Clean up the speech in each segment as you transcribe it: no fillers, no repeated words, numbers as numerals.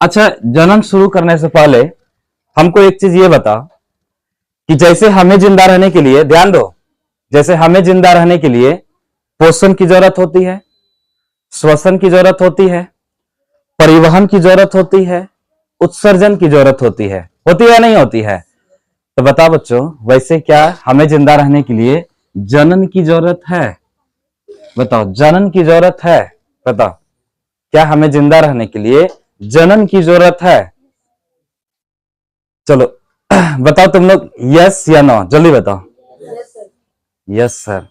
अच्छा, जन्म शुरू करने से पहले हमको एक चीज ये बताओ कि जैसे हमें जिंदा रहने के लिए, ध्यान दो, जैसे हमें जिंदा रहने के लिए पोषण की जरूरत होती है, श्वसन की जरूरत होती है, परिवहन की जरूरत होती है, उत्सर्जन की जरूरत होती है या नहीं होती है? तो बताओ बच्चों, वैसे क्या हमें जिंदा रहने के लिए जनन की जरूरत है? बताओ, जनन की जरूरत है? बताओ, क्या हमें जिंदा रहने के लिए जनन की जरूरत है? चलो बताओ तुम लोग, यस या नो, जल्दी बताओ। यस सर,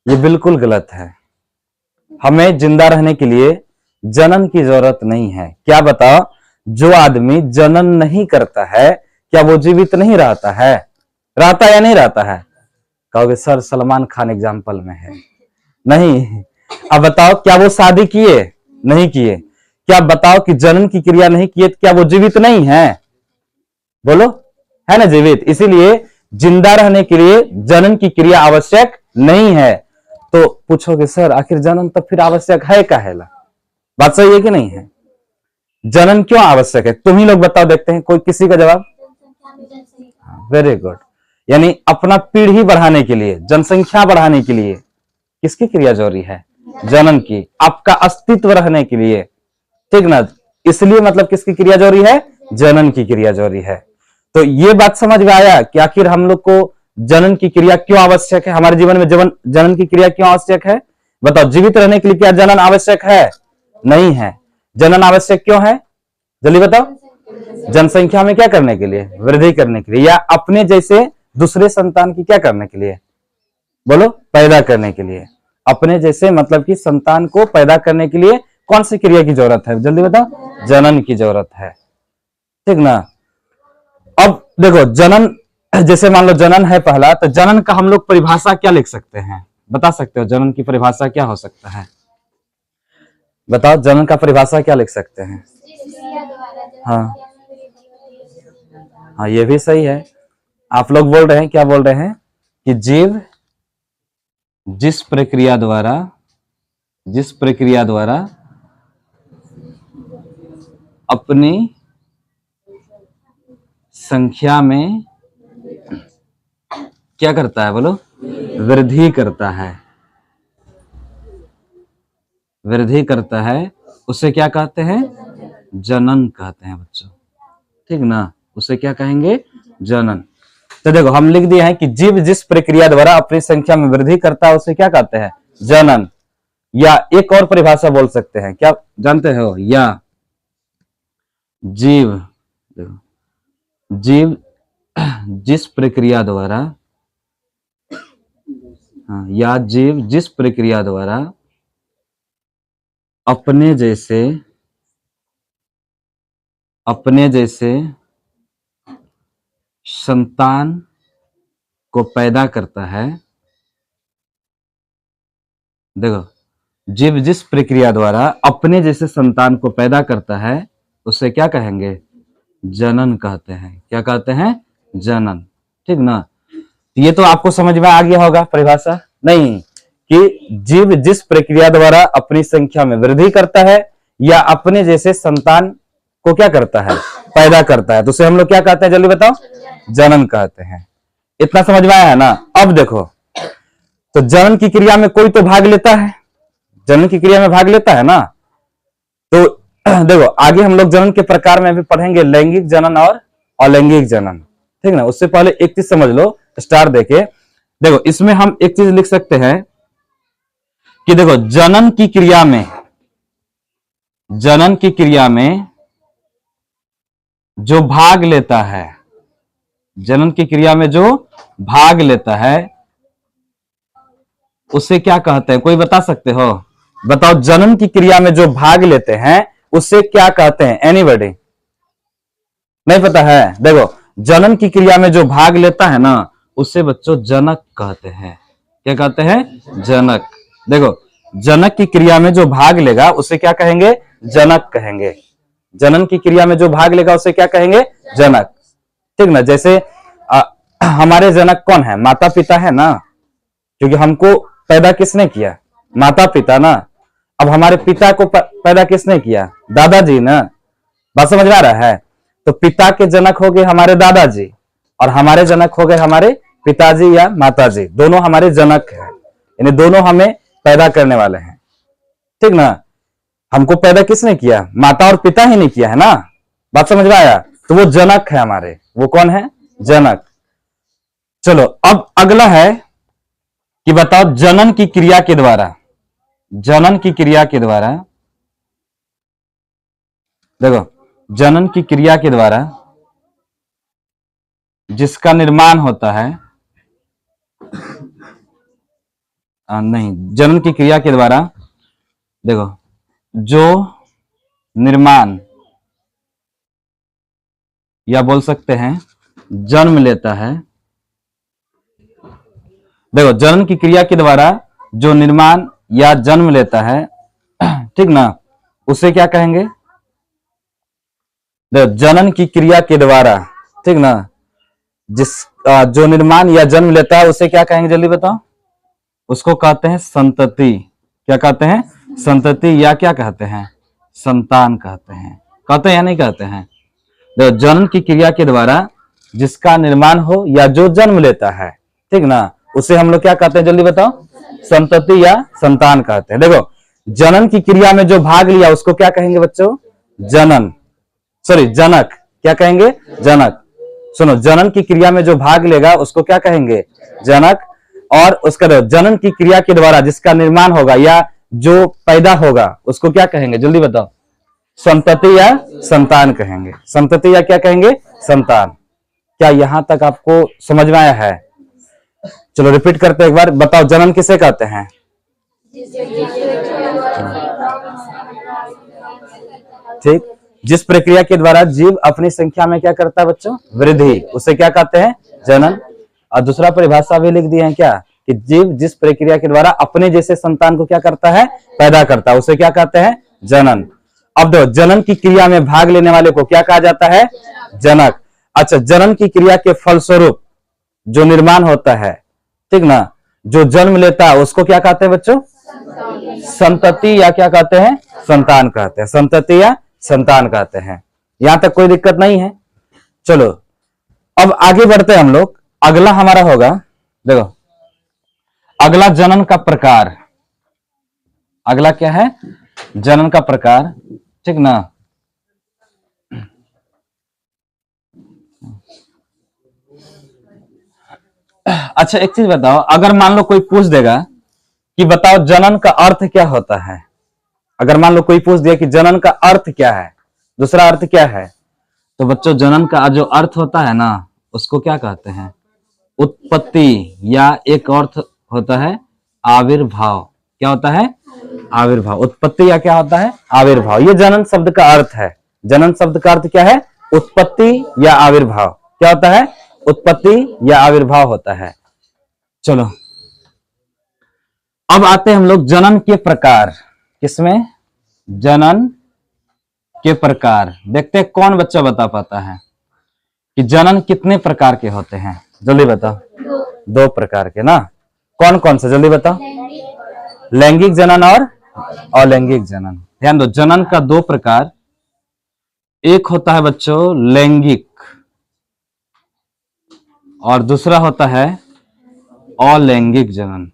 ये बिल्कुल गलत है। हमें जिंदा रहने के लिए जनन की जरूरत नहीं है। क्या बताओ, जो आदमी जनन नहीं करता है क्या वो जीवित नहीं रहता है? रहता या नहीं रहता है? कहोगे सर सलमान खान एग्जाम्पल में है। नहीं। अब बताओ, क्या वो शादी किए? नहीं किए। क्या बताओ कि जनन की क्रिया नहीं किए, क्या वो जीवित नहीं है? बोलो, है ना जीवित। इसीलिए जिंदा रहने के लिए जनन की क्रिया आवश्यक नहीं है। तो पूछोगे सर आखिर जनन तो फिर आवश्यक है काहेला? बात सही है कि नहीं है? जनन क्यों आवश्यक है? तुम ही लोग बताओ, देखते हैं कोई किसी का जवाब। Very good. यानी अपना पीढ़ी बढ़ाने के लिए, जनसंख्या बढ़ाने के लिए किसकी क्रिया जरूरी है? जनन की। आपका अस्तित्व रहने के लिए, ठीक ना? इसलिए मतलब किसकी क्रिया जरूरी है? जनन की क्रिया जरूरी है। तो ये बात समझ में आया कि आखिर हम लोग को जनन की क्रिया क्यों आवश्यक है? हमारे जीवन में जनन की क्रिया क्यों आवश्यक है? बताओ, जीवित रहने के लिए क्या जनन आवश्यक है? नहीं है। जनन आवश्यक क्यों है? जल्दी बताओ। जनसंख्या में क्या करने के लिए? वृद्धि करने के लिए, या अपने जैसे दूसरे संतान की क्या करने के लिए? बोलो, पैदा करने के लिए। अपने जैसे मतलब कि संतान को पैदा करने के लिए कौन सी क्रिया की जरूरत है? जल्दी बताओ। जनन की जरूरत है, ठीक ना? अब देखो, जनन, जैसे मान लो जनन है पहला, तो जनन का हम लोग परिभाषा क्या लिख सकते हैं? बता सकते हो जनन की परिभाषा क्या हो सकता है? बताओ, जनन का परिभाषा क्या लिख सकते हैं? हाँ हाँ, ये भी सही है। आप लोग बोल रहे हैं, क्या बोल रहे हैं कि जीव जिस प्रक्रिया द्वारा अपनी संख्या में क्या करता है? बोलो, वृद्धि करता है। वृद्धि करता है, उसे क्या कहते हैं? जनन कहते हैं बच्चों, ठीक ना? उसे क्या कहेंगे? जनन। तो देखो, हम लिख दिए हैं कि जीव जिस प्रक्रिया द्वारा अपनी संख्या में वृद्धि करता है उसे क्या कहते हैं? जनन। या एक और परिभाषा बोल सकते हैं, क्या जानते हो? या जीव जीव जिस प्रक्रिया द्वारा, हाँ, या जीव जिस प्रक्रिया द्वारा अपने जैसे संतान को पैदा करता है। देखो, जीव जिस प्रक्रिया द्वारा अपने जैसे संतान को पैदा करता है उसे क्या कहेंगे? जनन कहते हैं। क्या कहते हैं? जनन, ठीक ना? ये तो आपको समझ में आ गया होगा परिभाषा, नहीं? कि जीव जिस प्रक्रिया द्वारा अपनी संख्या में वृद्धि करता है या अपने जैसे संतान को क्या करता है? पैदा करता है, तो उसे हम लोग क्या कहते हैं? जल्दी बताओ। जनन कहते हैं। इतना समझ में आया है ना? अब देखो, तो जनन की क्रिया में कोई तो भाग लेता है, जनन की क्रिया में भाग लेता है ना? तो देखो, आगे हम लोग जनन के प्रकार में भी पढ़ेंगे, लैंगिक जनन और अलैंगिक जनन, ठीक ना? उससे पहले एक चीज समझ लो, स्टार देके देखो, इसमें हम एक चीज लिख सकते हैं कि देखो, जनन की क्रिया में जो भाग लेता है, जनन की क्रिया में जो भाग लेता है उसे क्या कहते हैं? कोई बता सकते हो? बताओ, जनन की क्रिया में जो भाग लेते हैं उसे क्या कहते हैं? एनीबॉडी? नहीं पता है? देखो, जनन की क्रिया में जो भाग लेता है ना उसे बच्चों जनक कहते हैं। क्या कहते हैं? जनक। देखो, जनक की क्रिया में जो भाग लेगा उसे क्या कहेंगे? जनक कहेंगे। जनन की क्रिया में जो भाग लेगा उसे क्या कहेंगे? जनक, ठीक ना? जैसे हमारे जनक कौन है? माता पिता है ना, क्योंकि हमको पैदा किसने किया? माता पिता ना। अब हमारे पिता को पैदा किसने किया? दादाजी ना। बात समझ में आ रहा है? तो पिता के जनक हो गए हमारे दादाजी, और हमारे जनक हो गए हमारे पिताजी या माताजी, दोनों हमारे जनक हैं, यानी दोनों हमें पैदा करने वाले हैं, ठीक ना। हमको पैदा किसने किया? माता और पिता ही ने किया है ना। बात समझ में आया? तो वो जनक है हमारे। वो कौन है? जनक। चलो अब अगला है कि बताओ जनन की क्रिया के द्वारा, जनन की क्रिया के द्वारा, देखो जनन की क्रिया के द्वारा जिसका निर्माण होता है, नहीं, जनन की क्रिया के द्वारा देखो जो निर्माण या बोल सकते हैं जन्म लेता है, देखो जनन की क्रिया के द्वारा जो निर्माण या जन्म लेता है, ठीक ना, उसे क्या कहेंगे? देखो जनन की क्रिया के द्वारा, ठीक ना, जिस जो निर्माण या जन्म लेता है उसे क्या कहेंगे? जल्दी बताओ। उसको कहते हैं संतति। क्या कहते हैं? संतति, या क्या कहते हैं? संतान कहते हैं। कहते हैं या नहीं कहते हैं? देखो जनन की क्रिया के द्वारा जिसका निर्माण हो या जो जन्म लेता है, ठीक ना, उसे हम लोग क्या कहते हैं? जल्दी बताओ। संतति या संतान कहते हैं। देखो जनन की क्रिया में जो भाग लिया उसको क्या कहेंगे बच्चों? जनन, सॉरी जनक। क्या कहेंगे? जनक। सुनो, जनन की क्रिया में जो भाग लेगा उसको क्या कहेंगे? जनक। और उसका जनन की क्रिया के द्वारा जिसका निर्माण होगा या जो पैदा होगा उसको क्या कहेंगे? जल्दी बताओ। संतति या संतान कहेंगे। संतति या क्या कहेंगे? संतान। क्या यहां तक आपको समझ में आया है? चलो रिपीट करते एक बार। बताओ जनन किसे कहते हैं? ठीक, जिस प्रक्रिया के द्वारा जीव अपनी संख्या में क्या करता है बच्चों? वृद्धि, उसे क्या कहते हैं? जनन। और दूसरा परिभाषा भी लिख दिए हैं क्या, कि जीव जिस प्रक्रिया के द्वारा अपने जैसे संतान को क्या करता है? पैदा करता है, उसे क्या कहते हैं? जनन। अब देखो जनन की क्रिया में भाग लेने वाले को क्या कहा जाता है? जनक। अच्छा, जनन की क्रिया के फलस्वरूप जो निर्माण होता है, ठीक ना, जो जन्म लेता है उसको क्या कहते हैं बच्चों? संतति या क्या कहते हैं? संतान कहते हैं। संतति या संतान कहते हैं। यहां तक कोई दिक्कत नहीं है। चलो अब आगे बढ़ते हैं हम लोग। अगला हमारा होगा, देखो अगला जनन का प्रकार। अगला क्या है? जनन का प्रकार, ठीक ना। अच्छा एक चीज बताओ, अगर मान लो कोई पूछ देगा कि बताओ जनन का अर्थ क्या होता है, अगर मान लो कोई पूछ दिया कि जनन का अर्थ क्या है, दूसरा अर्थ क्या है, तो बच्चों जनन का जो अर्थ होता है ना उसको क्या कहते हैं? उत्पत्ति, या एक अर्थ होता है आविर्भाव। क्या होता है? आविर्भाव। उत्पत्ति या क्या होता है? आविर्भाव। ये जनन शब्द का अर्थ है। जनन शब्द का अर्थ क्या है? उत्पत्ति या आविर्भाव। क्या होता है? उत्पत्ति या आविर्भाव होता है। चलो अब आते हैं हम लोग जनन के प्रकार। किसमें? जनन के प्रकार। देखते हैं कौन बच्चा बता पाता है कि जनन कितने प्रकार के होते हैं। जल्दी बताओ। दो प्रकार के ना। कौन कौन से? जल्दी बताओ। लैंगिक जनन और अलैंगिक जनन। ध्यान दो, जनन का दो प्रकार, एक होता है बच्चों लैंगिक और दूसरा होता है अलैंगिक जनन,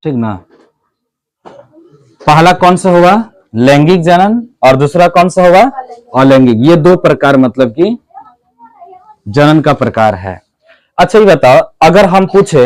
ठीक ना। पहला कौन सा होगा? लैंगिक जनन, और दूसरा कौन सा होगा? अलैंगिक। ये दो प्रकार मतलब कि जनन का प्रकार है। अच्छा ये बताओ, अगर हम पूछे